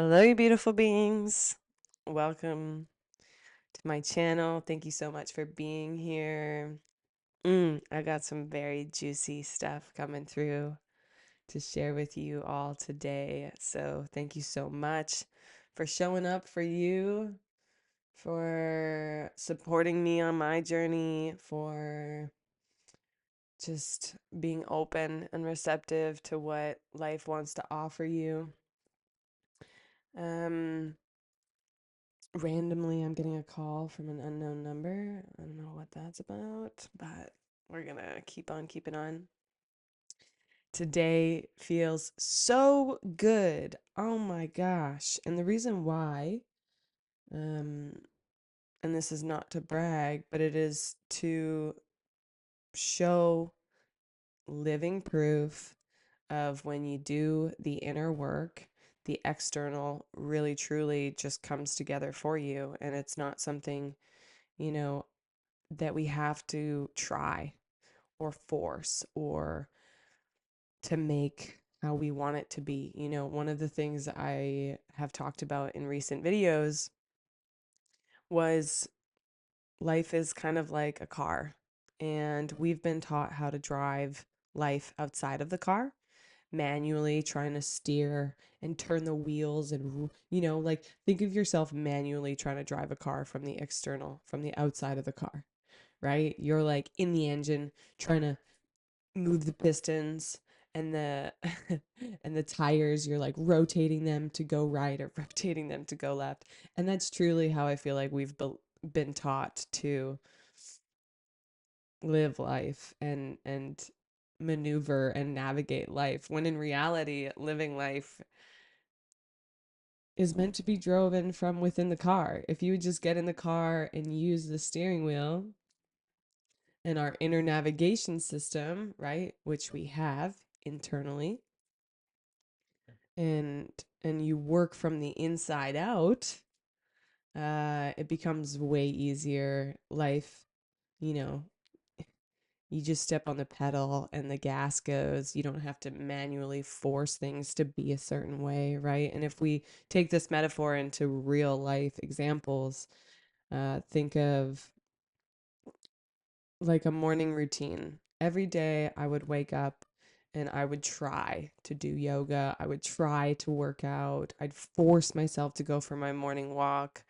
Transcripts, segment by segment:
Hello, you beautiful beings. Welcome to my channel. Thank you so much for being here. I got some very juicy stuff coming through to share with you all today. So, thank you so much for showing up, for you, for supporting me on my journey, for just being open and receptive to what life wants to offer you. Um, Randomly, I'm getting a call from an unknown number. I don't know what that's about, but we're gonna keep on keeping on. Today feels so good. Oh my gosh. And the reason why, um, and this is not to brag, but it is to show living proof of when you do the inner work, the external really truly just comes together for you. And it's not something, you know, that we have to try or force or to make how we want it to be. One of the things I have talked about in recent videos was life is kind of like a car, and we've been taught how to drive life outside of the car, manually trying to steer and turn the wheels and like think of yourself manually trying to drive a car from the external, from the outside of the car, right? You're like in the engine trying to move the pistons and the and the tires. You're like rotating them to go right or rotating them to go left. And that's truly how I feel like we've been taught to live life and maneuver and navigate life, when in reality living life is meant to be driven from within the car. If you would just get in the car and use the steering wheel and our inner navigation system, right, which we have internally, and you work from the inside out, it becomes way easier. Life, you know, you just step on the pedal and the gas goes. You don't have to manually force things to be a certain way, right? And if we take this metaphor into real life examples, think of like a morning routine. Every day I would wake up and I would try to do yoga. I would try to work out. I'd force myself to go for my morning walk.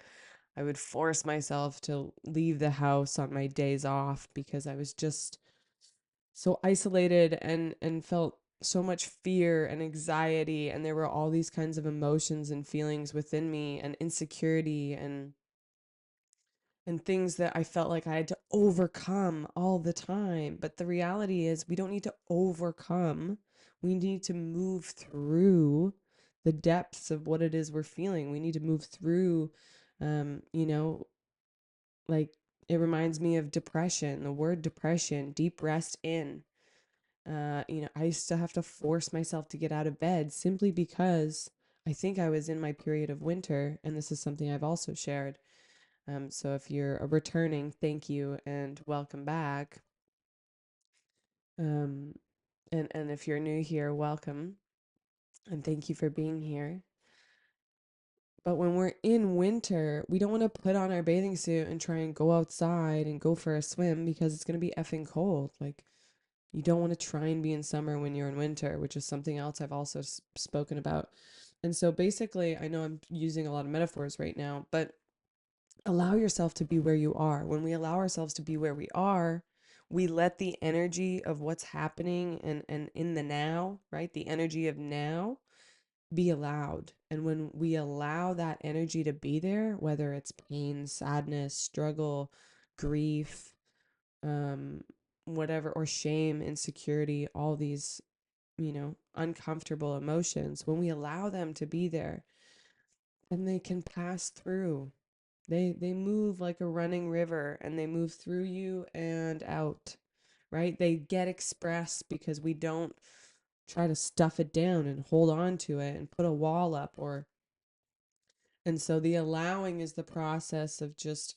I would force myself to leave the house on my days off because I was just so isolated and felt so much fear and anxiety, and there were all these kinds of emotions and feelings within me and insecurity and things that I felt like I had to overcome all the time. But the reality is, we don't need to overcome. We need to move through the depths of what it is we're feeling. We need to move through, um, you know, like it reminds me of depression, the word depression, deep rest in. I used to have to force myself to get out of bed simply because I think I was in my period of winter, and this is something I've also shared. So if you're a returning, thank you and welcome back. Um, and if you're new here, welcome and thank you for being here. But when we're in winter, we don't want to put on our bathing suit and try and go outside and go for a swim because it's going to be effing cold. Like, you don't want to try and be in summer when you're in winter, which is something else I've also spoken about. And so basically, I know I'm using a lot of metaphors right now, but allow yourself to be where you are. When we allow ourselves to be where we are, we let the energy of what's happening and in the now, right? The energy of now be allowed. And when we allow that energy to be there, whether it's pain, sadness, struggle, grief, um, whatever, or shame, insecurity, all these, uncomfortable emotions, when we allow them to be there, then they can pass through. They move like a running river and they move through you and out, right? They get expressed because we don't try to stuff it down and hold on to it and put a wall up, or and so the allowing is the process of just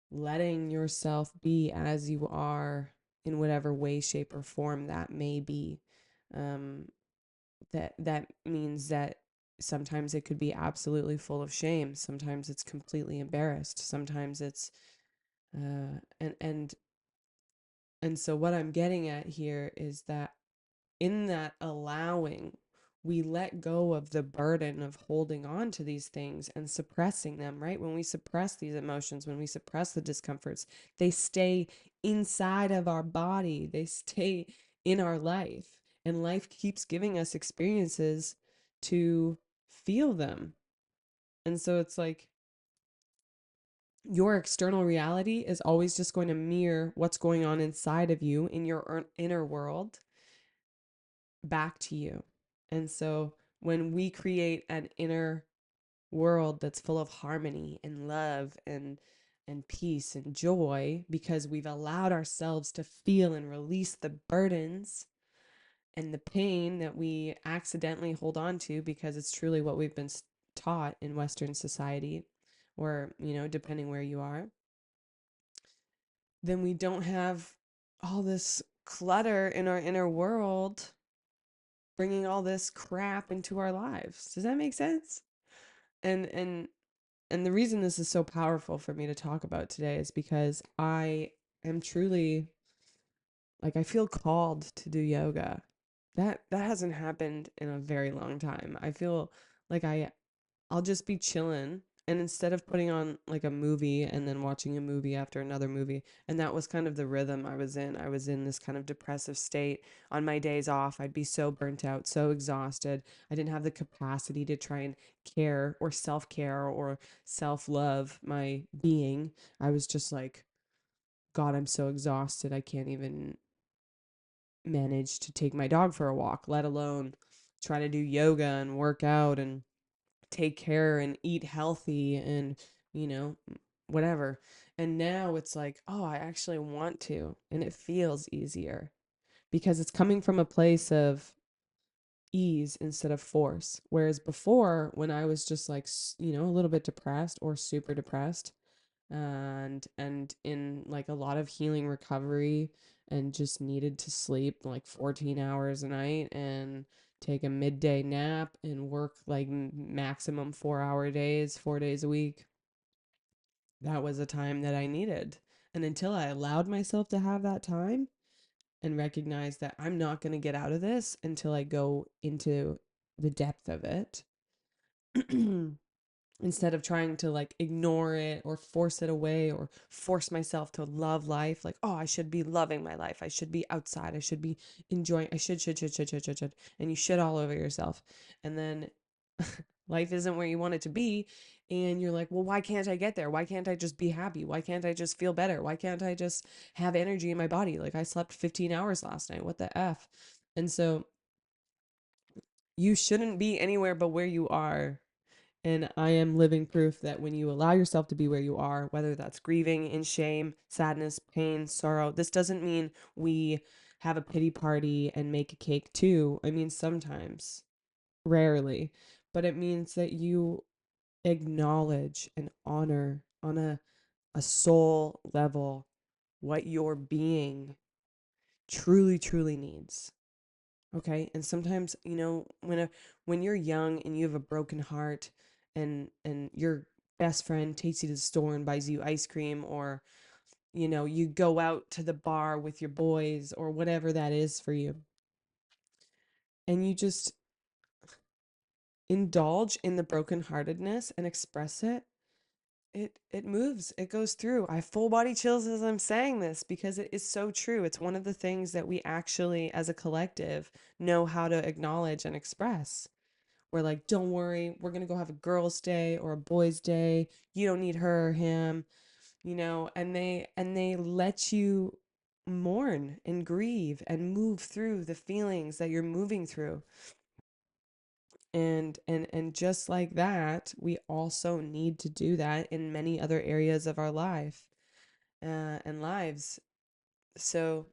letting yourself be as you are in whatever way, shape, or form that may be. Um, that means that Sometimes it could be absolutely full of shame. Sometimes it's completely embarrassed. Sometimes it's uh, and and and so what I'm getting at here is that in that allowing, we let go of the burden of holding on to these things and suppressing them, right? When we suppress these emotions, when we suppress the discomforts, they stay inside of our body, they stay in our life, and life keeps giving us experiences to feel them. And so it's like your external reality is always just going to mirror what's going on inside of you in your inner world back to you. And so when we create an inner world that's full of harmony and love and peace and joy because we've allowed ourselves to feel and release the burdens and the pain that we accidentally hold on to because it's truly what we've been taught in Western society, or, depending where you are, then we don't have all this clutter in our inner world bringing all this crap into our lives. Does that make sense? And and and the reason this is so powerful for me to talk about today is because I am truly, like, I feel called to do yoga. That hasn't happened in a very long time. I feel like I'll just be chilling. And instead of putting on like a movie and then watching a movie after another movie, and that was kind of the rhythm I was in. I was in this kind of depressive state. On my days off, I'd be so burnt out, so exhausted. I didn't have the capacity to try and care or self care or self love my being. I was just like, God, I'm so exhausted. I can't even manage to take my dog for a walk, let alone try to do yoga and work out and take care and eat healthy and, you know, whatever. And now it's like, oh, I actually want to. And it feels easier because it's coming from a place of ease instead of force. Whereas before, when I was just like, a little bit depressed or super depressed, and in like a lot of healing recovery and just needed to sleep like 14 hours a night and take a midday nap and work like maximum 4-hour days 4 days a week. That was a time that I needed. And until I allowed myself to have that time and recognized that I'm not going to get out of this until I go into the depth of it, instead of trying to like ignore it or force it away or force myself to love life, like, oh, I should be loving my life, I should be outside, I should be enjoying, I should, and you shit all over yourself. And then life isn't where you want it to be, and you're like, well, why can't I get there? Why can't I just be happy? Why can't I just feel better? Why can't I just have energy in my body? Like, I slept 15 hours last night, what the f? And so you shouldn't be anywhere but where you are. And I am living proof that when you allow yourself to be where you are, whether that's grieving, in shame, sadness, pain, sorrow, this doesn't mean we have a pity party and make a cake too. I mean, sometimes, rarely, but it means that you acknowledge and honor on a soul level what your being truly, truly needs. Okay. And sometimes, when you're young and you have a broken heart, and your best friend takes you to the store and buys you ice cream, or, you go out to the bar with your boys or whatever that is for you, and you just indulge in the brokenheartedness and express it, it moves, it goes through. I have full body chills as I'm saying this because it is so true. It's one of the things that we actually, as a collective, know how to acknowledge and express. We're like, don't worry, we're gonna go have a girls' day or a boys' day. You don't need her or him, and they let you mourn and grieve and move through the feelings that you're moving through. And just like that, we also need to do that in many other areas of our life, and lives. So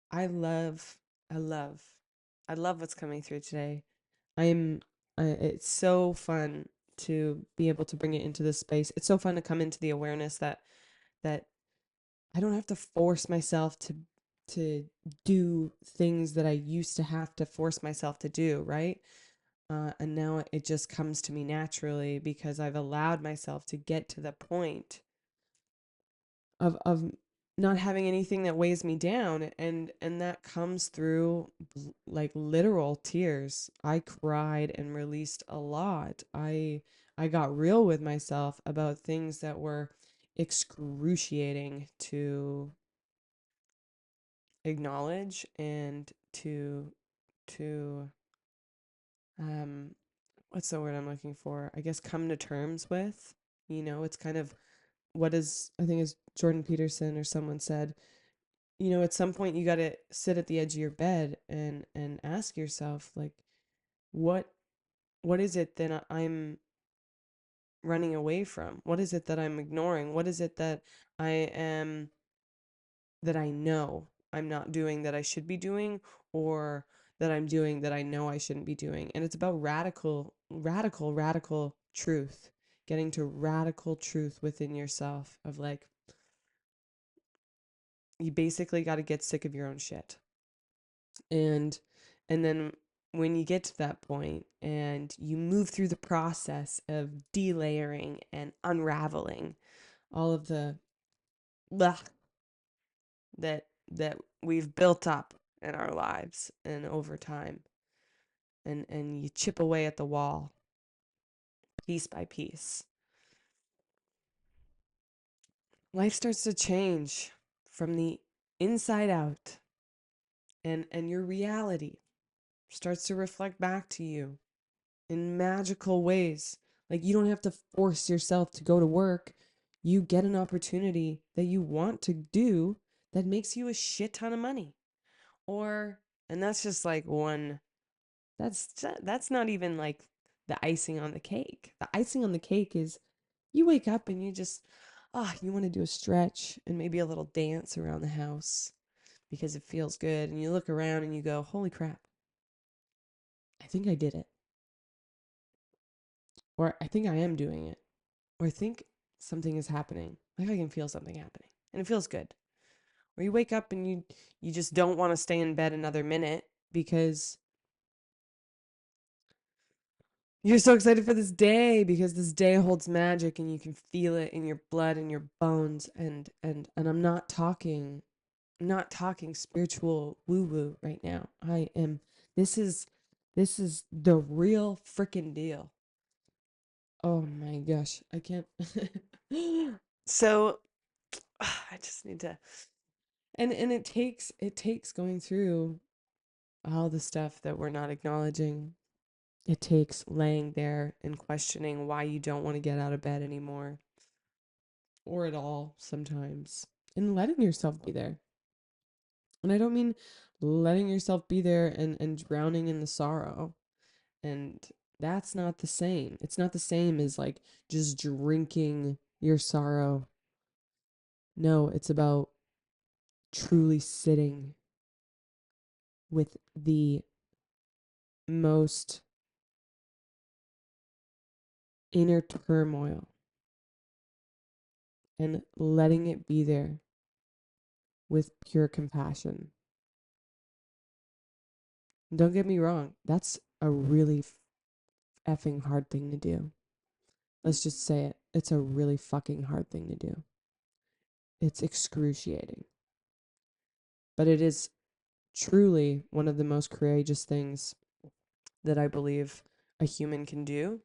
I love, I love, I love what's coming through today. I'm it's so fun to be able to bring it into this space. It's so fun to come into the awareness that I don't have to force myself to do things that I used to have to force myself to do, right? And now it just comes to me naturally because I've allowed myself to get to the point of not having anything that weighs me down, and that comes through like literal tears. I cried and released a lot. I got real with myself about things that were excruciating to acknowledge and to um what's the word I'm looking for? I guess come to terms with. It's kind of what is, I think is Jordan Peterson or someone said, at some point you got to sit at the edge of your bed and ask yourself, like, what what is it that I'm running away from? What is it that I'm ignoring? What is it I am that I know I'm not doing that I should be doing, or that I'm doing that I know I shouldn't be doing? And it's about radical truth, getting to radical truth within yourself of like, you basically got to get sick of your own shit. And then when you get to that point and you move through the process of delayering and unraveling all of the blah that we've built up in our lives and over time, and you chip away at the wall piece by piece, life starts to change from the inside out, and your reality starts to reflect back to you in magical ways. Like, you don't have to force yourself to go to work. You get an opportunity that you want to do that makes you a shit ton of money. Or, and that's just like one, that's not even like the icing on the cake. The icing on the cake is you wake up and you just, you want to do a stretch and maybe a little dance around the house because it feels good. And you look around and you go, holy crap, I think I did it. Or I think I am doing it. Or I think something is happening. Like, I can feel something happening and it feels good. Or you wake up and you just don't want to stay in bed another minute because you're so excited for this day, because this day holds magic and you can feel it in your blood and your bones. And I'm not talking spiritual woo woo right now. I am this is the real freaking deal. Oh my gosh, I can't. So I just need to, and it takes going through all the stuff that we're not acknowledging. It takes laying there and questioning why you don't want to get out of bed anymore, or at all sometimes, and letting yourself be there. And I don't mean letting yourself be there and drowning in the sorrow. And that's not the same. It's not the same as like just drinking your sorrow. No, it's about truly sitting with the most inner turmoil and letting it be there with pure compassion. Don't get me wrong, that's a really effing hard thing to do. Let's just say it. It's a really fucking hard thing to do. It's excruciating. But it is truly one of the most courageous things that I believe a human can do.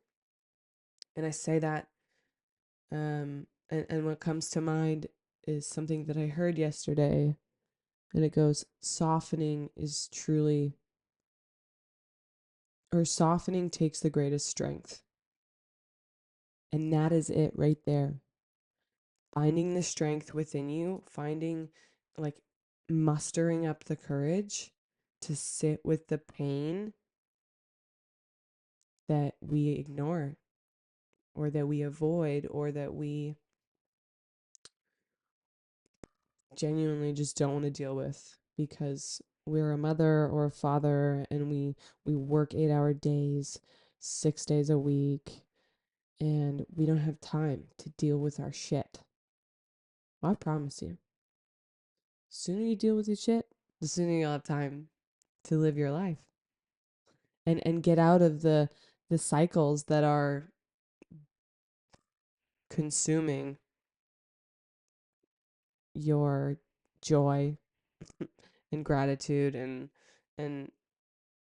And I say that, and what comes to mind is something that I heard yesterday, and it goes, softening takes the greatest strength. And that is it right there. Finding the strength within you, finding, like, mustering up the courage to sit with the pain that we ignore, or that we avoid, or that we genuinely just don't want to deal with because we're a mother or a father, and we work 8-hour days, 6 days a week, and we don't have time to deal with our shit. Well, I promise you, sooner you deal with your shit, the sooner you'll have time to live your life. and get out of the cycles that are consuming your joy and gratitude and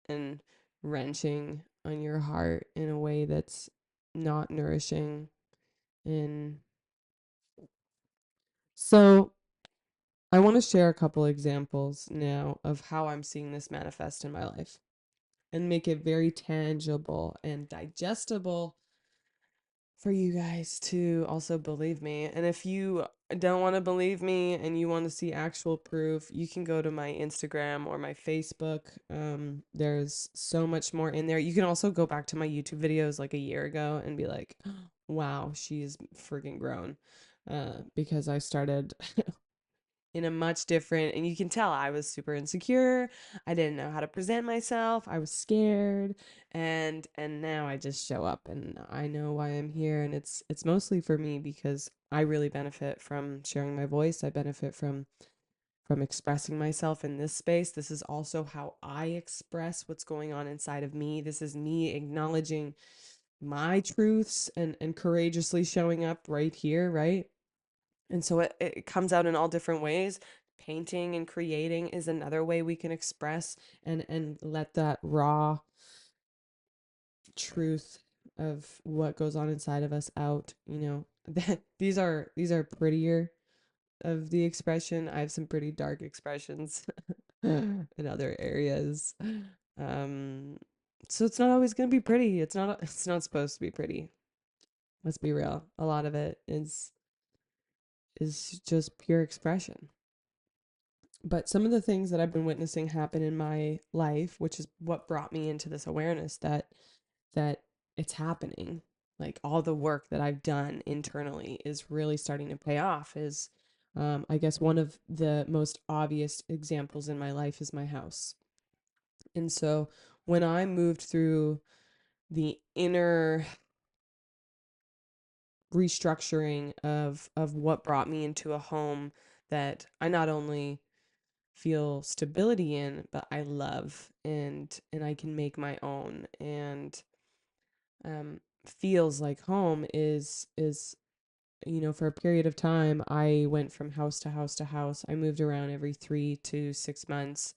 and wrenching on your heart in a way that's not nourishing. And so I want to share a couple examples now of how I'm seeing this manifest in my life and make it very tangible and digestible for you guys to also believe me. And if you don't want to believe me and you want to see actual proof, you can go to my Instagram or my Facebook. There's so much more in there. You can also go back to my YouTube videos like a year ago and be like, wow, she's freaking grown. Because I started in a much different, and you can tell I was super insecure. I didn't know how to present myself. I was scared. And now I just show up and I know why I'm here, and it's mostly for me because I really benefit from sharing my voice. I benefit from expressing myself in this space. This is also how I express what's going on inside of me. This is me acknowledging my truths and courageously showing up right here, right? And so it comes out in all different ways. Painting and creating is another way we can express and let that raw truth of what goes on inside of us out, you know. These are prettier of the expression. I have some pretty dark expressions in other areas. Um so it's not always going to be pretty. It's not supposed to be pretty. Let's be real. A lot of it is just pure expression. But some of the things that I've been witnessing happen in my life, which is what brought me into this awareness that it's happening, like all the work that I've done internally is really starting to pay off, is I guess one of the most obvious examples in my life is my house. And so when I moved through the inner restructuring of what brought me into a home that I not only feel stability in, but I love, and I can make my own, and feels like home is for a period of time I went from house to house to house. I moved around every 3 to 6 months.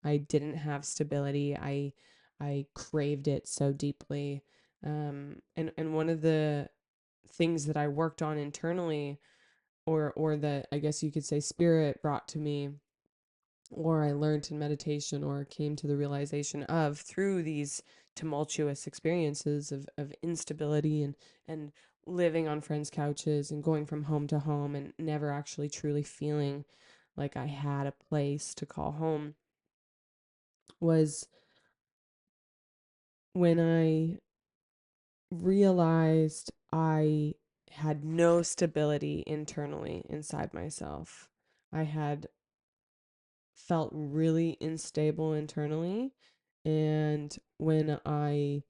I didn't have stability. I craved it so deeply. And one of the things that I worked on internally, or that I guess you could say spirit brought to me, or I learned in meditation, or came to the realization of through these tumultuous experiences of instability and living on friends' couches and going from home to home and never actually truly feeling like I had a place to call home, was when I realized I had no stability internally inside myself. I had felt really unstable internally. And when I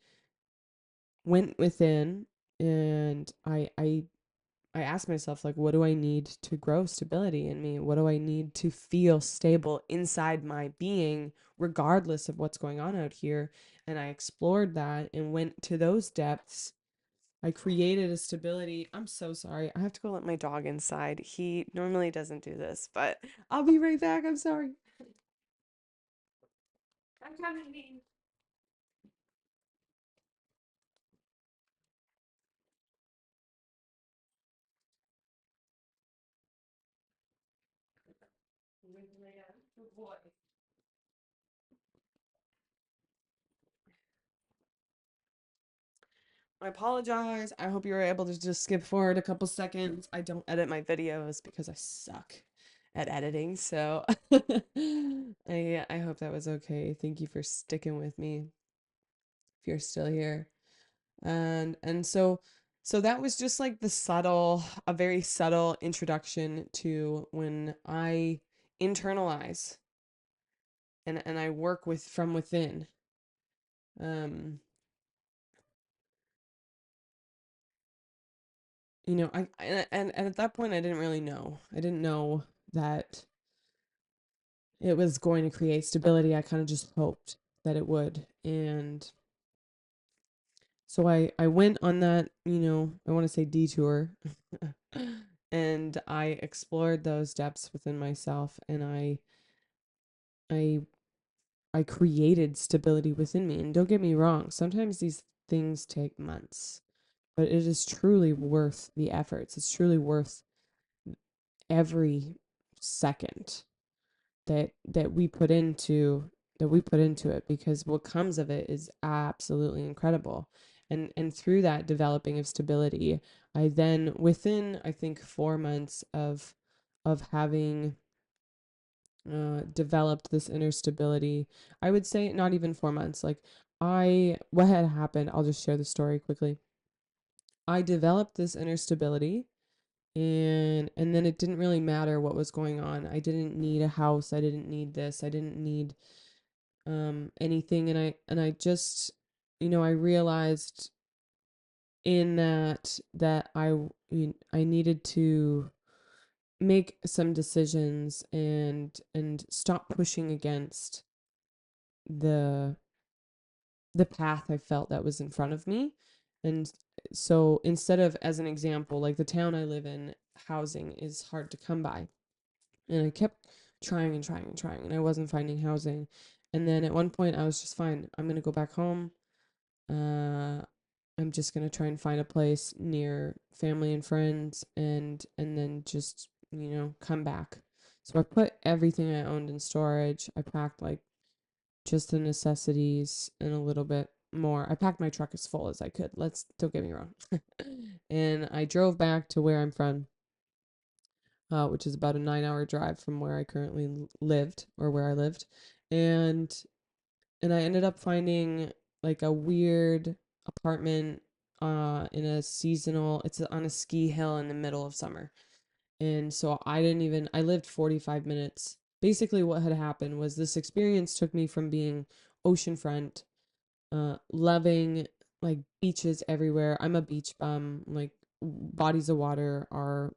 went within and I asked myself, like, what do I need to grow stability in me? What do I need to feel stable inside my being, regardless of what's going on out here? And I explored that and went to those depths. I created a stability. I'm so sorry. I have to go let my dog inside. He normally doesn't do this, but I'll be right back. I'm sorry. I'm coming. Good boy. I apologize. I hope you were able to just skip forward a couple seconds. I don't edit my videos because I suck at editing. So I hope that was okay. Thank you for sticking with me if you're still here. And so that was just like a very subtle introduction to when I internalize and I work with from within. Um and at that point I didn't really know. I didn't know that it was going to create stability. I kind of just hoped that it would. And so I went on that, I want to say detour. And I explored those depths within myself, and I I created stability within me. And don't get me wrong, sometimes these things take months, but it is truly worth the efforts. It's truly worth every second that we put into it, because what comes of it is absolutely incredible. And through that developing of stability, I then, within, I think, 4 months of having developed this inner stability, I would say not even 4 months. Like, what had happened, I'll just share the story quickly. I developed this inner stability, and then it didn't really matter what was going on. I didn't need a house. I didn't need this. I didn't need anything. And I just, I realized in that I needed to make some decisions and stop pushing against the the path I felt that was in front of me. And so, instead of, as an example, like the town I live in, housing is hard to come by. And I kept trying and trying and trying, and I wasn't finding housing. And then at one point, I was just fine. I'm going to go back home. Uh, I'm just going to try and find a place near family and friends, and then just, come back. So I put everything I owned in storage. I packed like just the necessities and a little bit more. I packed my truck as full as I could. Don't get me wrong. And I drove back to where I'm from, which is about a 9-hour drive from where I currently lived, or where I lived. And I ended up finding like a weird apartment in a seasonal, it's on a ski hill in the middle of summer. And so I lived 45 minutes. Basically, what had happened was this experience took me from being oceanfront, loving like beaches everywhere. I'm a beach bum. Like, bodies of water are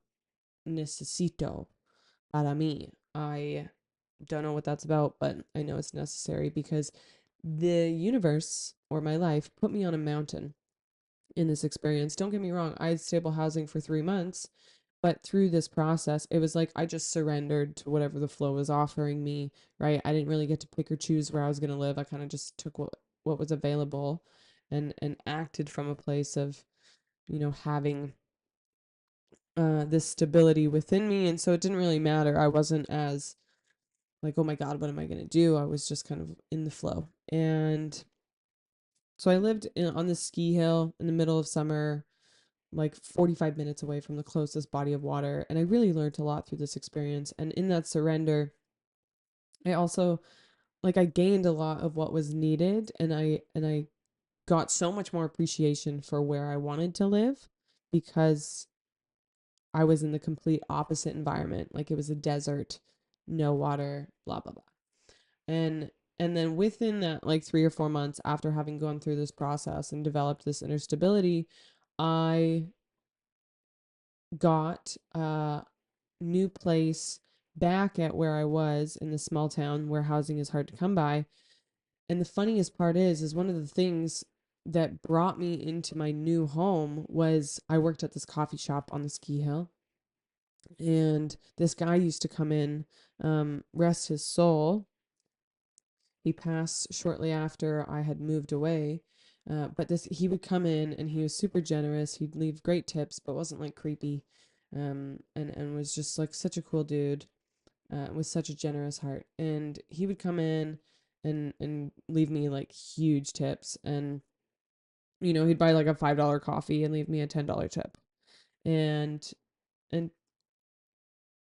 necesito para mí. I don't know what that's about, but I know it's necessary because the universe, or my life, put me on a mountain in this experience. Don't get me wrong, I had stable housing for 3 months, but through this process, it was like I just surrendered to whatever the flow was offering me, right? I didn't really get to pick or choose where I was going to live. I kind of just took what was available, and acted from a place of, having this stability within me. And so it didn't really matter. I wasn't as like, oh my God, what am I going to do? I was just kind of in the flow. And so I lived on this ski hill in the middle of summer, like 45 minutes away from the closest body of water. And I really learned a lot through this experience. And in that surrender, I also, like, I gained a lot of what was needed. And I got so much more appreciation for where I wanted to live, because I was in the complete opposite environment. Like, it was a desert, no water, blah, blah, blah. And and then within that, like, 3 or 4 months after having gone through this process and developed this inner stability, I got a new place back at where I was in the small town where housing is hard to come by. And the funniest part is one of the things that brought me into my new home was I worked at this coffee shop on the ski hill. And this guy used to come in, rest his soul. He passed shortly after I had moved away. But he would come in, and he was super generous. He'd leave great tips, but wasn't like creepy. And was just like such a cool dude, with such a generous heart. And he would come in and leave me like huge tips. And, he'd buy like a $5 coffee and leave me a $10 tip. And, and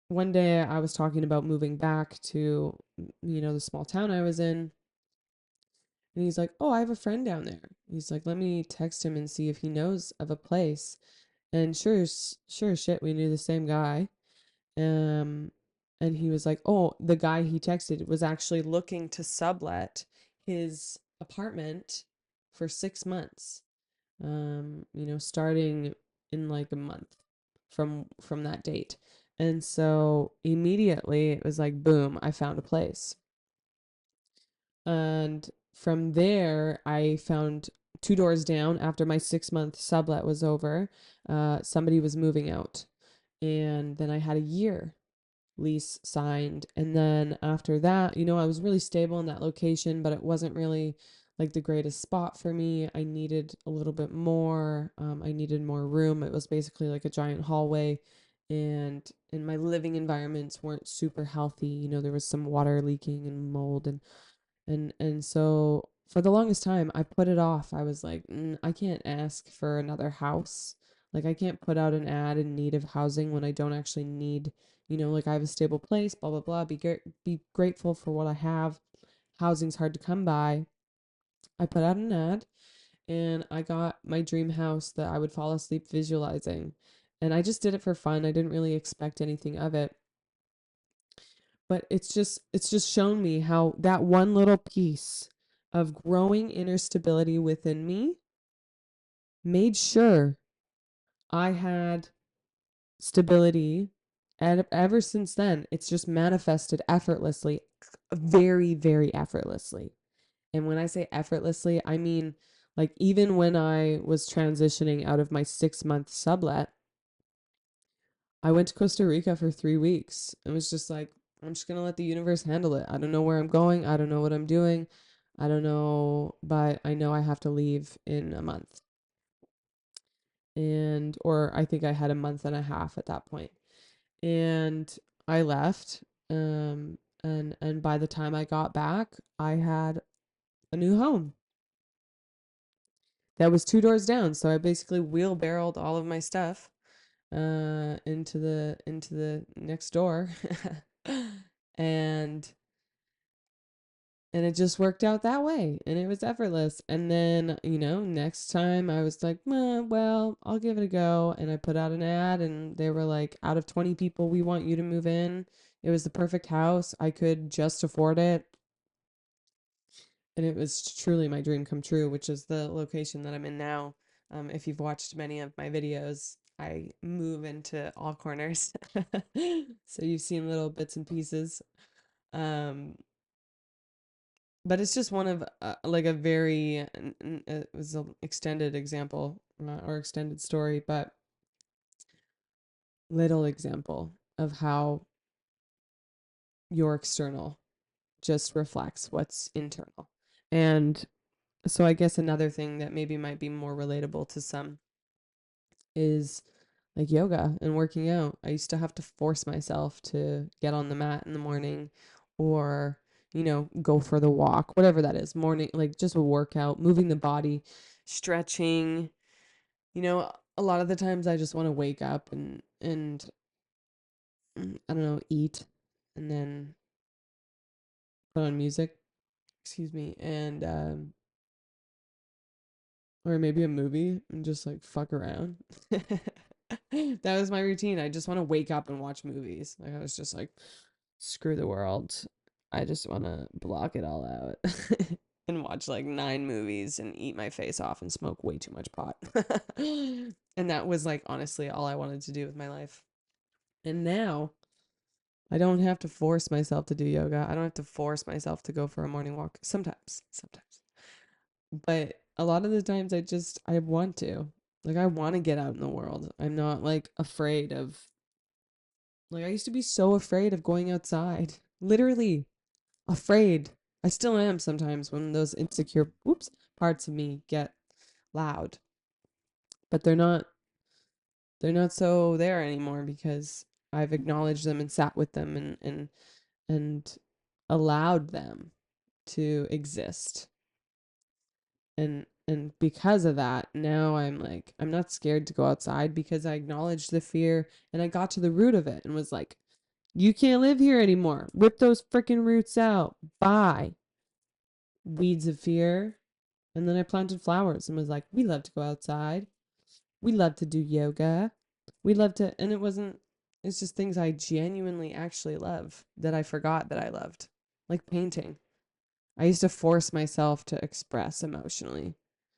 one day I was talking about moving back to, the small town I was in. And he's like, "Oh, I have a friend down there." He's like, "Let me text him and see if he knows of a place." And sure as shit, we knew the same guy. Um, and he was like, "Oh, the guy he texted was actually looking to sublet his apartment for 6 months. Starting in like a month from that date." And so immediately it was like, boom, I found a place. And from there, I found 2 doors down after my 6 month sublet was over. Somebody was moving out. And then I had a year lease signed. And then after that, I was really stable in that location, but it wasn't really like the greatest spot for me. I needed a little bit more. I needed more room. It was basically like a giant hallway. And my living environments weren't super healthy. There was some water leaking and mold and so for the longest time I put it off. I was like, I can't ask for another house. Like I can't put out an ad in need of housing when I don't actually need, like I have a stable place, blah blah blah. Be grateful for what I have. Housing's hard to come by. I put out an ad and I got my dream house that I would fall asleep visualizing. And I just did it for fun. I didn't really expect anything of it. But it's just shown me how that one little piece of growing inner stability within me made sure I had stability. And ever since then, it's just manifested effortlessly, very, very effortlessly. And when I say effortlessly, I mean like even when I was transitioning out of my 6 month sublet, I went to Costa Rica for 3 weeks. It was just like, I'm just going to let the universe handle it. I don't know where I'm going. I don't know what I'm doing. I don't know, but I know I have to leave in a month. Or I think I had a month and a half at that point. And I left. And by the time I got back, I had a new home that was 2 doors down. So I basically wheelbarrowed all of my stuff into the next door. and and it just worked out that way and it was effortless. And then next time I was like, well, I'll give it a go. And I put out an ad and they were like, out of 20 people, we want you to move in. It was the perfect house. I could just afford it. And it was truly my dream come true, which is the location that I'm in now. If you've watched many of my videos, I move into all corners. So you've seen little bits and pieces. Um, but it's just one of like a very, it was an extended example or extended story, but little example of how your external just reflects what's internal. And so I guess another thing that maybe might be more relatable to some is like yoga and working out. I used to have to force myself to get on the mat in the morning or, go for the walk, whatever that is, morning, like just a workout, moving the body, stretching. A lot of the times I just want to wake up and I don't know, eat and then put on music, excuse me, and or maybe a movie and just like fuck around. That was my routine. I just want to wake up and watch movies. Like I was just like, screw the world. I just want to block it all out and watch like 9 movies and eat my face off and smoke way too much pot. And that was like honestly all I wanted to do with my life. And now I don't have to force myself to do yoga. I don't have to force myself to go for a morning walk. Sometimes. But a lot of the times I want to. Like I want to get out in the world. I'm not like afraid of like I used to be so afraid of going outside. Literally afraid. I still am sometimes when those insecure parts of me get loud. But they're not so there anymore because I've acknowledged them and sat with them and allowed them to exist. And because of that, now I'm like, I'm not scared to go outside because I acknowledged the fear and I got to the root of it and was like, you can't live here anymore. Rip those freaking roots out. Bye. Weeds of fear. And then I planted flowers and was like, we love to go outside. We love to do yoga. We love to, and it's just things I genuinely actually love that I forgot that I loved, like painting. I used to force myself to express emotionally.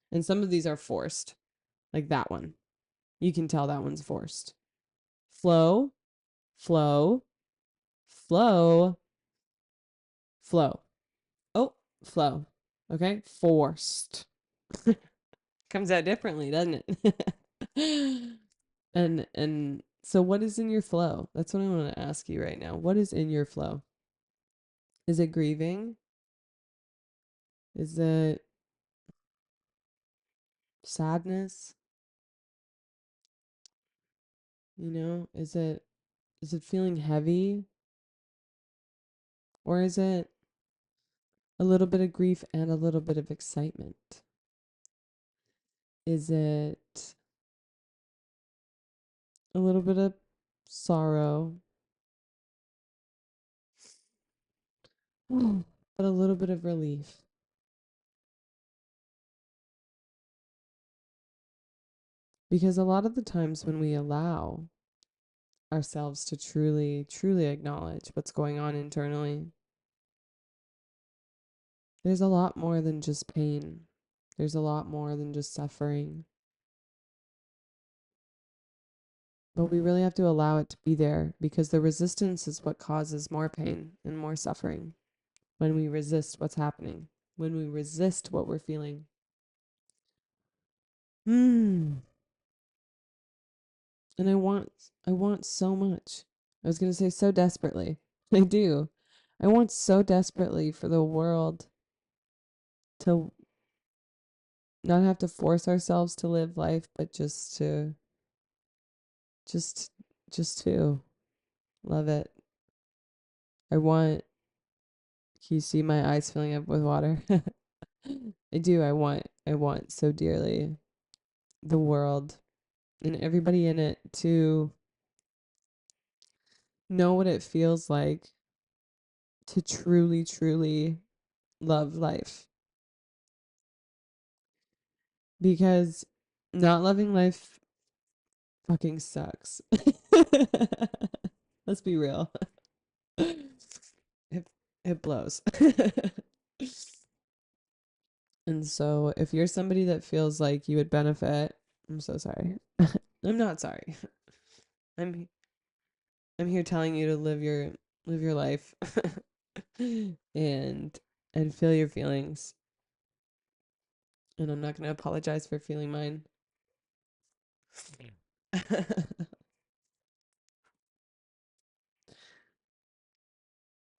And some of these are forced, like that one. You can tell that one's forced. Flow, flow, flow, flow. Oh, flow. Okay? Forced. Comes out differently, doesn't it? And so what is in your flow? That's what I want to ask you right now. What is in your flow? Is it grieving? Is it sadness? Is it feeling heavy? Or is it a little bit of grief and a little bit of excitement? Is it a little bit of sorrow, but a little bit of relief? Because a lot of the times when we allow ourselves to truly, truly acknowledge what's going on internally, there's a lot more than just pain. There's a lot more than just suffering. But we really have to allow it to be there because the resistance is what causes more pain and more suffering when we resist what's happening, when we resist what we're feeling. And I want so much. I was going to say so desperately. I do. I want so desperately for the world to not have to force ourselves to live life, but just just to love it. I want Can you see my eyes filling up with water? I do. I want so dearly the world and everybody in it to know what it feels like to truly, truly love life. Because not loving life fucking sucks. Let's be real. It, it blows. And so if you're somebody that feels like you would benefit, I'm so sorry. I'm not sorry. I'm I'm here telling you to live your life and feel your feelings. And I'm not going to apologize for feeling mine.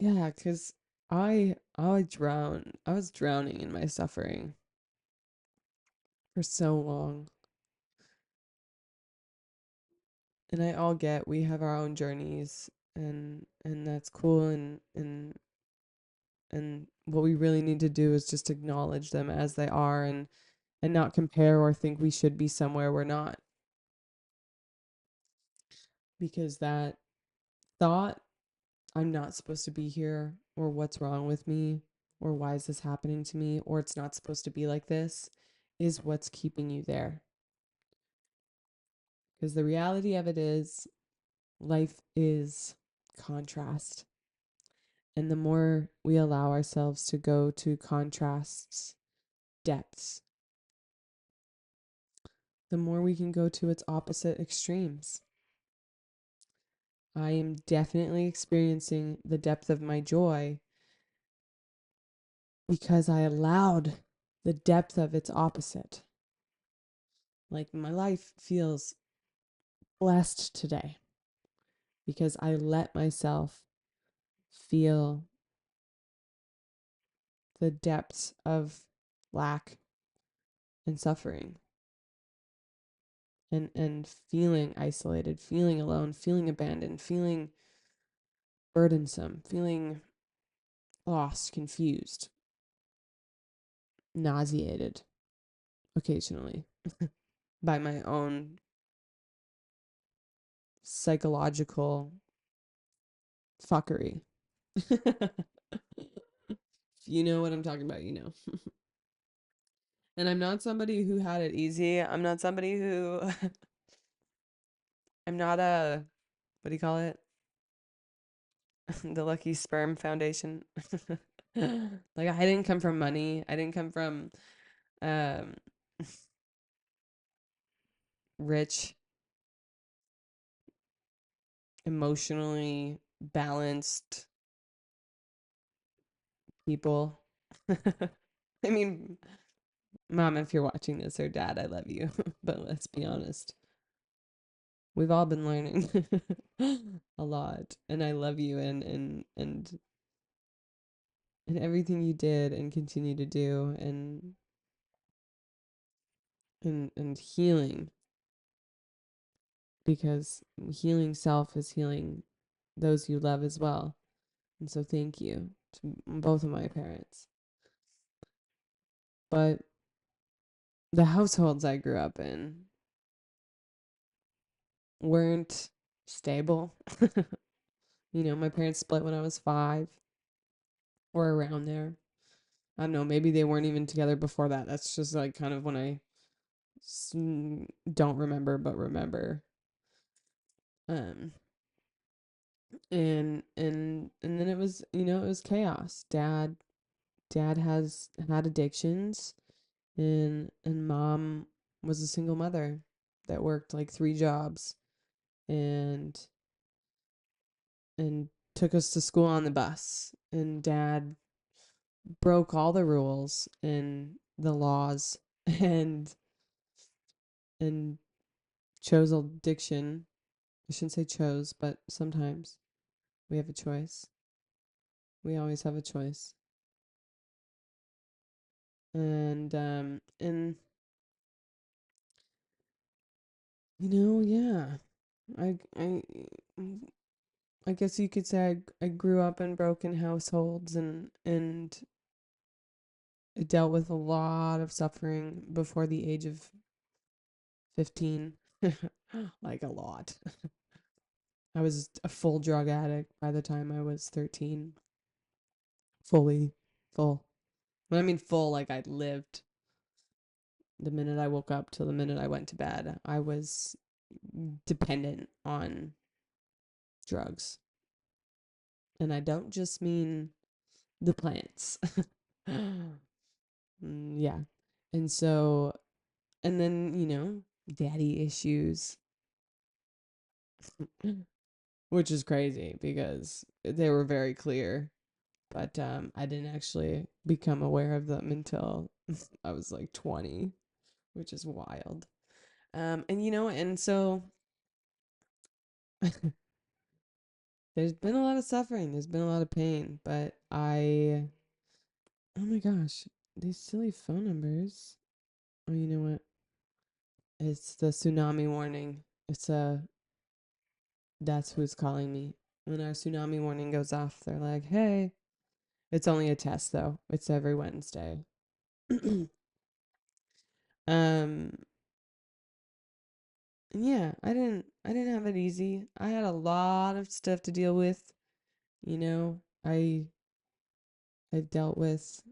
Yeah, cuz I was drowning in my suffering for so long. And I all get we have our own journeys and that's cool and what we really need to do is just acknowledge them as they are and not compare or think we should be somewhere we're not, because that thought I'm not supposed to be here or what's wrong with me or why is this happening to me or it's not supposed to be like this is what's keeping you there, because the reality of it is life is contrast. And the more we allow ourselves to go to contrasts, depths, the more we can go to its opposite extremes. I am definitely experiencing the depth of my joy because I allowed the depth of its opposite. Like my life feels blessed today because I let myself feel the depths of lack and suffering and feeling isolated, feeling alone, feeling abandoned, feeling burdensome, feeling lost, confused, nauseated occasionally by my own psychological fuckery. You know what I'm talking about, you know. And I'm not somebody who had it easy. I'm not somebody who I'm not a what do you call it? The Lucky Sperm Foundation. Like I didn't come from money. I didn't come from um rich, emotionally balanced people. I mean, mom, if you're watching this, or dad, I love you. But let's be honest, we've all been learning a lot, and I love you, and everything you did and continue to do, and healing, because healing self is healing those you love as well. And so thank you to both of my parents. But the households I grew up in weren't stable. My parents split when I was 5 or around there. I don't know, maybe they weren't even together before that. That's just like kind of when I don't remember but remember. Um and then it was chaos. Dad has had addictions, and mom was a single mother that worked like 3 jobs, and and took us to school on the bus, and dad broke all the rules and the laws and and chose addiction. I shouldn't say chose, but sometimes we have a choice. We always have a choice. And yeah. I I I guess you could say I grew up in broken households, and I dealt with a lot of suffering before the age of 15. Like a lot. I was a full drug addict by the time I was 13. Fully full. When I mean full, like I lived the minute I woke up till the minute I went to bed. I was dependent on drugs. And I don't just mean the plants. Yeah. And so, and then, daddy issues, which is crazy because they were very clear, but I didn't actually become aware of them until I was like 20, which is wild. And so there's been a lot of suffering, there's been a lot of pain, but oh my gosh, these silly phone numbers. Oh, you know what? It's the tsunami warning. That's who's calling me. When our tsunami warning goes off, they're like, hey, it's only a test though. It's every Wednesday. um, yeah, I didn't have it easy. I had a lot of stuff to deal with. You know, I've dealt with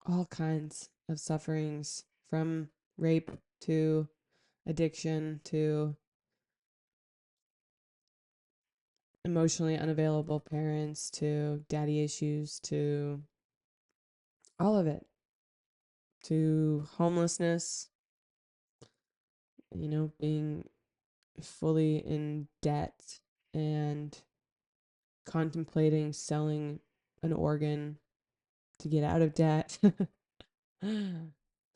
all kinds of sufferings, from rape to addiction to emotionally unavailable parents to daddy issues to all of it, to homelessness, being fully in debt and contemplating selling an organ to get out of debt,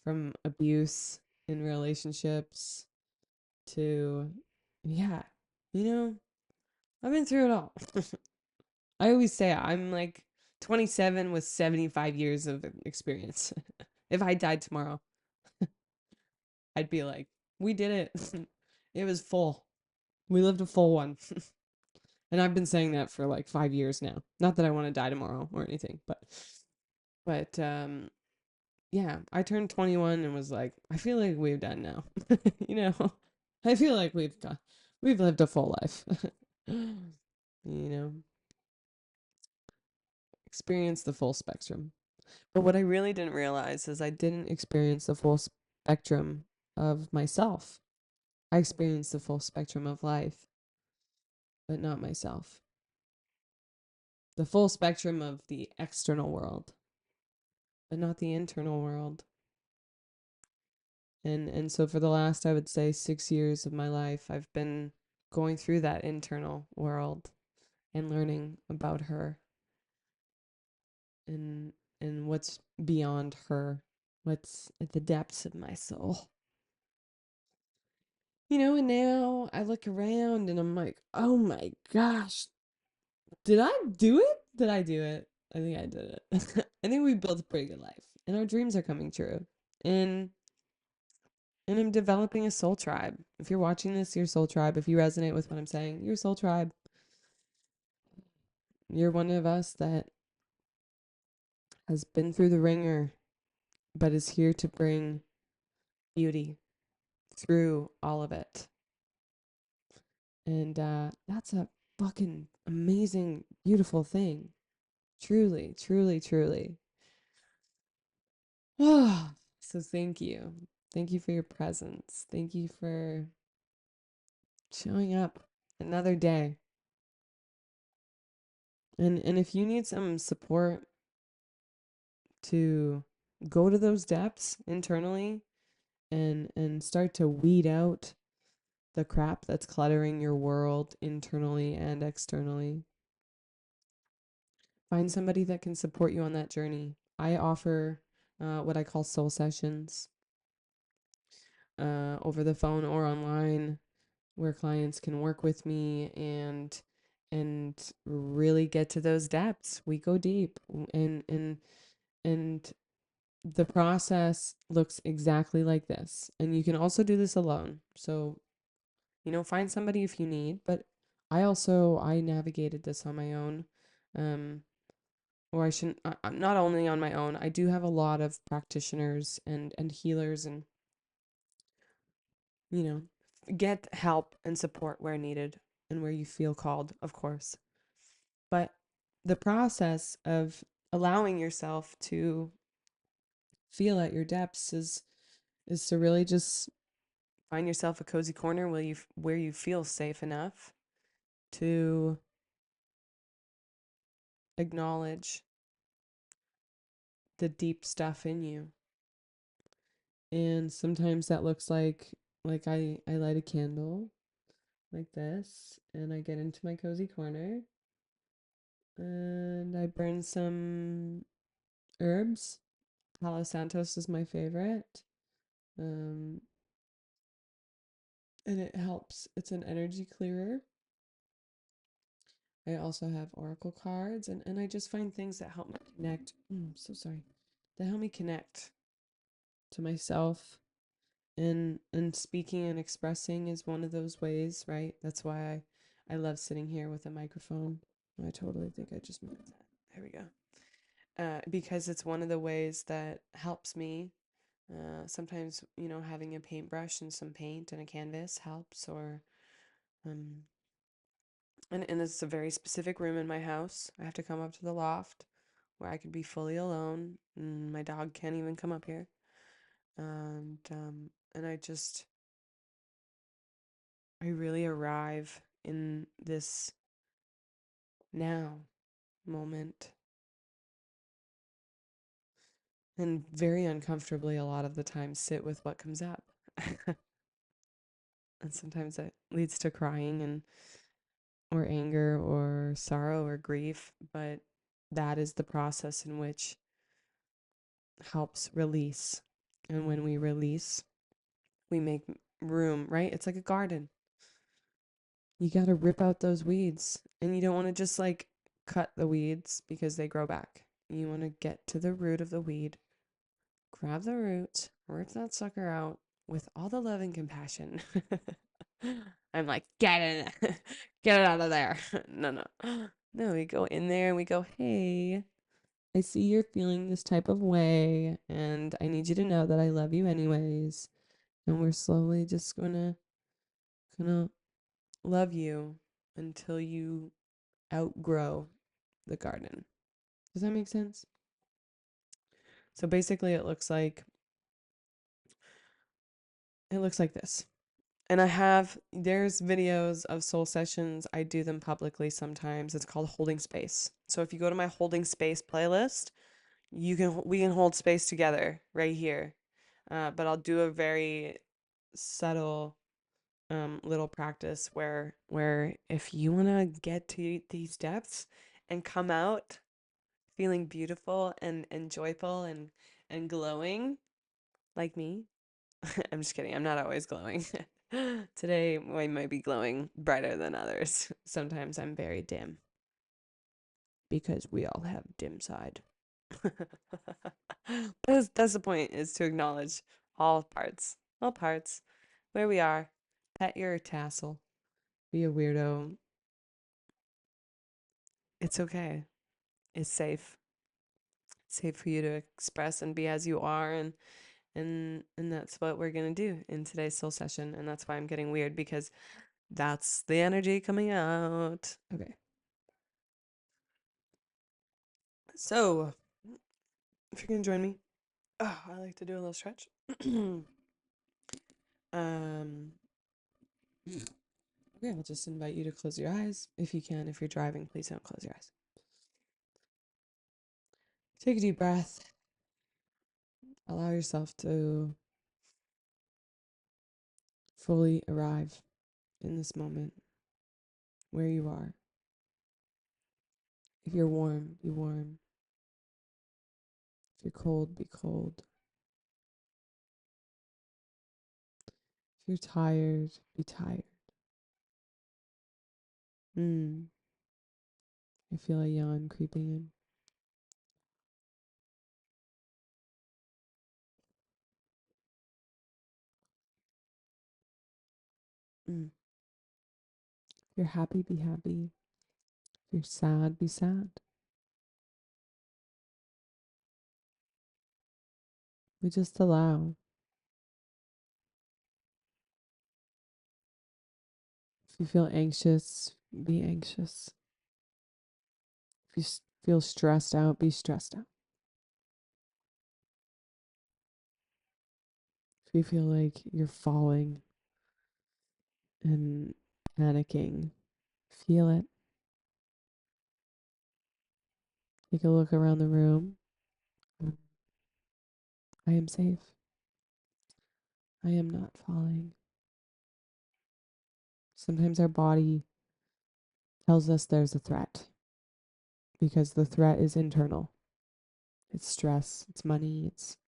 from abuse in relationships to, yeah, you know, I've been through it all. I always say I'm like 27 with 75 years of experience. If I died tomorrow, I'd be like, we did it. It was full. We lived a full one. And I've been saying that for like 5 years now. Not that I want to die tomorrow or anything, but yeah, I turned 21 and was like, I feel like we've done now. you know, I feel like we've lived a full life. know, experience the full spectrum. But what I really didn't realize is I didn't experience the full spectrum of myself. I experienced the full spectrum of life, but not myself. The full spectrum of the external world, but not the internal world. And so for the last, I would say, 6 years of my life, I've been going through that internal world and learning about her, and what's beyond her, what's at the depths of my soul. And now I look around and I'm like, oh my gosh, did I do it? Did I do it? I think I did it. I think we built a pretty good life and our dreams are coming true. And and I'm developing a soul tribe. If you're watching this, your soul tribe. If you resonate with what I'm saying, your soul tribe. You're one of us that has been through the ringer, but is here to bring beauty through all of it. And that's a fucking amazing, beautiful thing. Truly, truly, truly. Oh, so thank you. Thank you for your presence. Thank you for showing up another day. And if you need some support to go to those depths internally and start to weed out the crap that's cluttering your world internally and externally, find somebody that can support you on that journey. I offer what I call soul sessions over the phone or online, where clients can work with me and really get to those depths. We go deep, and the process looks exactly like this. And you can also do this alone. So, find somebody if you need, but I navigated this on my own. Um or I shouldn't, I'm not only on my own. I do have a lot of practitioners and healers, and you know, get help and support where needed and where you feel called, of course. But the process of allowing yourself to feel at your depths is to really just find yourself a cozy corner where you feel safe enough to acknowledge the deep stuff in you. And sometimes that looks like I light a candle like this, and I get into my cozy corner and I burn some herbs. Palo Santos is my favorite. Um, and it helps. It's an energy clearer. I also have oracle cards, and I just find things that help me connect. So sorry. That help me connect to myself. And speaking and expressing is one of those ways, right? That's why I love sitting here with a microphone. I totally think I just moved that. There we go. Because it's one of the ways that helps me. Sometimes, having a paintbrush and some paint and a canvas helps, or um, and it's a very specific room in my house. I have to come up to the loft where I could be fully alone. And my dog can't even come up here, and I really arrive in this now moment, and very uncomfortably a lot of the time sit with what comes up. And sometimes it leads to crying and or anger or sorrow or grief, but that is the process in which helps release. And when we release, we make room, right? It's like a garden. You got to rip out those weeds, and you don't want to just like cut the weeds because they grow back. You want to get to the root of the weed, grab the roots, rip that sucker out with all the love and compassion. I'm like, get it, get it out of there. No, no, no. We go in there and we go, hey, I see you're feeling this type of way, and I need you to know that I love you anyways. And we're slowly just gonna love you until you outgrow the garden. Does that make sense? So basically it looks like this. And there's videos of soul sessions. I do them publicly sometimes. It's called Holding Space. So if you go to my Holding Space playlist, we can hold space together right here. But I'll do a very subtle little practice where if you want to get to these depths and come out feeling beautiful and joyful and glowing like me. I'm just kidding. I'm not always glowing. Today I might be glowing brighter than others. Sometimes I'm very dim because we all have dim side. That's the point, is to acknowledge all parts, where we are. Pet your tassel. Be a weirdo. It's okay. It's safe. It's safe for you to express and be as you are, and that's what we're gonna do in today's soul session. And that's why I'm getting weird, because that's the energy coming out. Okay. So, if you're gonna join me, I like to do a little stretch. um, okay, I'll just invite you to close your eyes if you can. If you're driving, please don't close your eyes. Take a deep breath. Allow yourself to fully arrive in this moment where you are. If you're warm, be warm. If you're cold, be cold. If you're tired, be tired. I feel a yawn creeping in. If you're happy, be happy. If you're sad, be sad. We just allow. If you feel anxious, be anxious. If you feel stressed out, be stressed out. If you feel like you're falling and panicking, feel it. Take a look around the room. I am safe. I am not falling. Sometimes our body tells us there's a threat because the threat is internal. It's stress, it's money, it's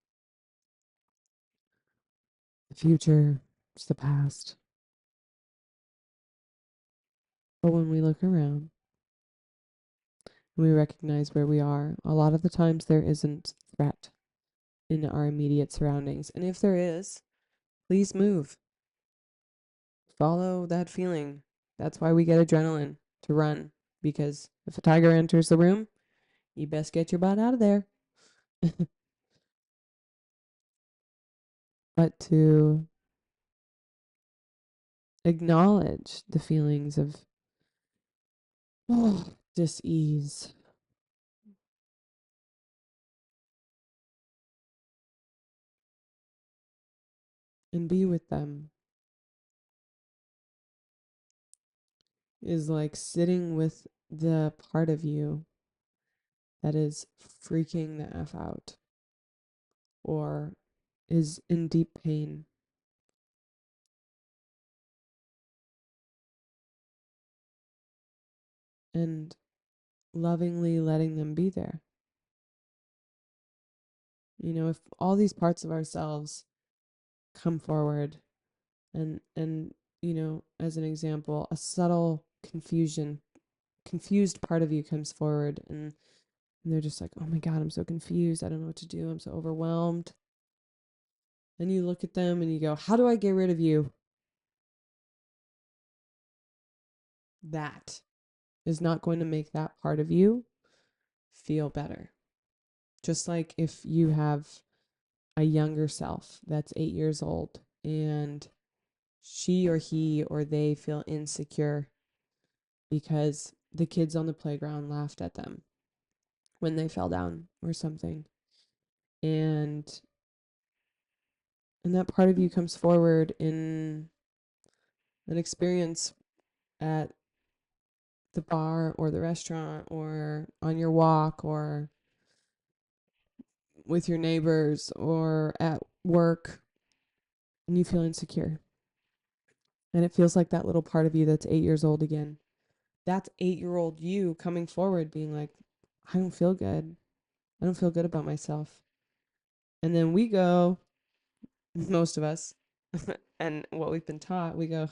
the future, it's the past. But when we look around, we recognize where we are. A lot of the times there isn't threat in our immediate surroundings. And if there is, please move. Follow that feeling. That's why we get adrenaline, to run. Because if a tiger enters the room, you best get your butt out of there. But to acknowledge the feelings of dis-ease, and be with them, is like sitting with the part of you that is freaking the F out or is in deep pain. And lovingly letting them be there. You know, if all these parts of ourselves come forward and you know, as an example, a subtle confused part of you comes forward, and they're just like, oh my God, I'm so confused. I don't know what to do. I'm so overwhelmed. And you look at them and you go, how do I get rid of you? That is not going to make that part of you feel better. Just like if you have a younger self that's 8 years old and she or he or they feel insecure because the kids on the playground laughed at them when they fell down or something. And that part of you comes forward in an experience at the bar or the restaurant or on your walk or with your neighbors or at work, and you feel insecure. And it feels like that little part of you that's 8 years old again. That's 8-year-old you coming forward being like, I don't feel good. I don't feel good about myself. And then we go, most of us, and what we've been taught, we go,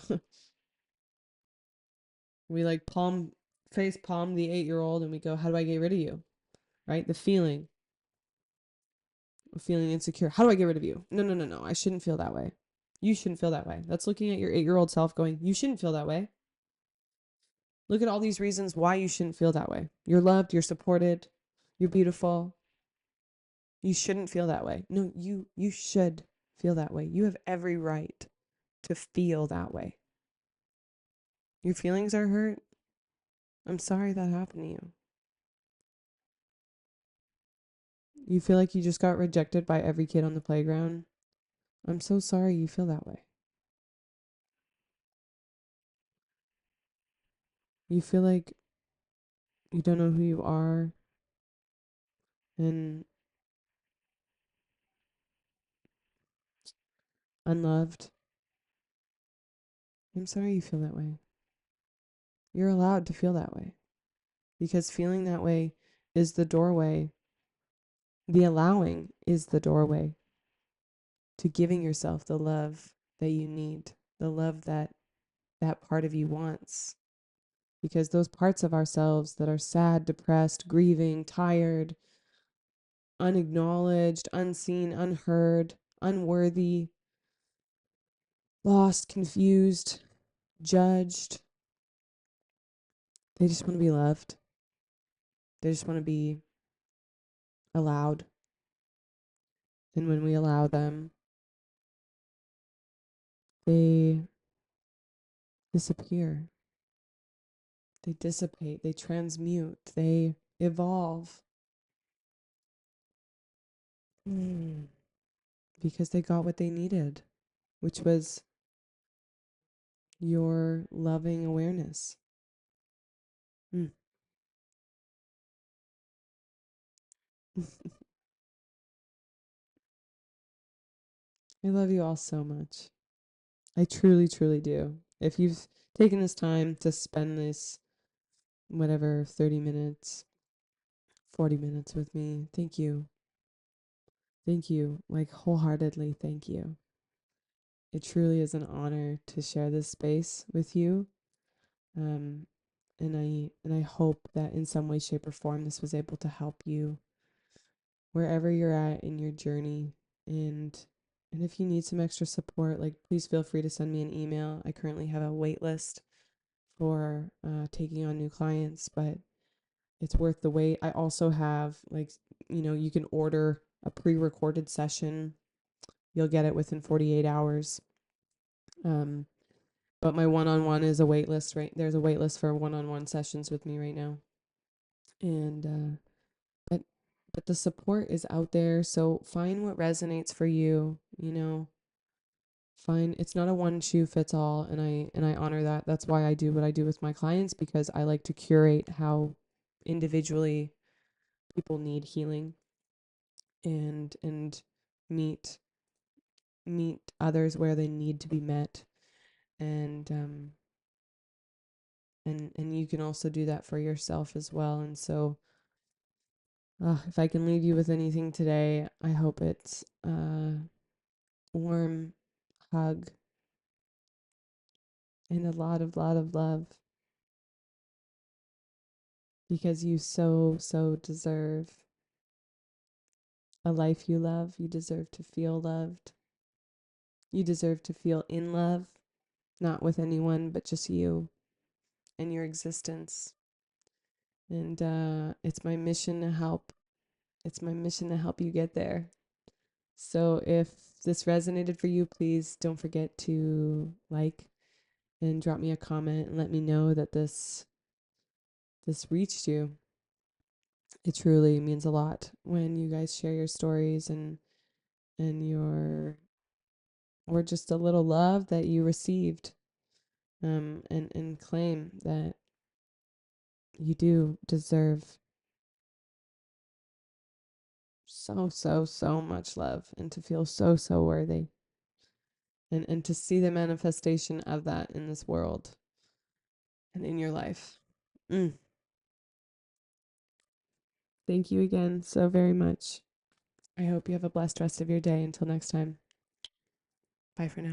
we like face palm the 8-year-old and we go, how do I get rid of you? Right? The feeling insecure. How do I get rid of you? No, no, no, no. I shouldn't feel that way. You shouldn't feel that way. That's looking at your 8-year-old self going, you shouldn't feel that way. Look at all these reasons why you shouldn't feel that way. You're loved, you're supported, you're beautiful. You shouldn't feel that way. No, you should feel that way. You have every right to feel that way. Your feelings are hurt. I'm sorry that happened to you. You feel like you just got rejected by every kid on the playground. I'm so sorry you feel that way. You feel like you don't know who you are and unloved. I'm sorry you feel that way. You're allowed to feel that way because feeling that way is the doorway. The allowing is the doorway to giving yourself the love that you need, the love that that part of you wants. Because those parts of ourselves that are sad, depressed, grieving, tired, unacknowledged, unseen, unheard, unworthy, lost, confused, judged, they just want to be loved. They just want to be allowed. And when we allow them, they disappear. They dissipate. They transmute. They evolve. Mm. Because they got what they needed, which was your loving awareness. Mm. I love you all so much. I truly, truly do. If you've taken this time to spend this, whatever, 30 minutes, 40 minutes with me, thank you. Thank you. Like, wholeheartedly, thank you. It truly is an honor to share this space with you. Um, and I hope that in some way, shape, or form this was able to help you wherever you're at in your journey. And if you need some extra support, like please feel free to send me an email. I currently have a wait list for taking on new clients, but it's worth the wait. I also have you can order a pre-recorded session. You'll get it within 48 hours. Um, but my one-on-one is a wait list, right? There's a wait list for one-on-one sessions with me right now. And but but the support is out there, so find what resonates for you, Find it's not a one shoe fits all, and I honor that. That's why I do what I do with my clients, because I like to curate how individually people need healing and meet meet others where they need to be met. And um and and you can also do that for yourself as well. And so if I can leave you with anything today, I hope it's a warm hug and a lot of love, because you so deserve a life you love. You deserve to feel loved. You deserve to feel in love, not with anyone, but just you and your existence. And it's my mission to help. It's my mission to help you get there. So if this resonated for you, please don't forget to like and drop me a comment and let me know that this reached you. It truly means a lot when you guys share your stories and your or just a little love that you received, and claim that you do deserve so much love, and to feel so worthy, and to see the manifestation of that in this world and in your life. Mm. Thank you again so very much. I hope you have a blessed rest of your day. Until next time. Bye for now.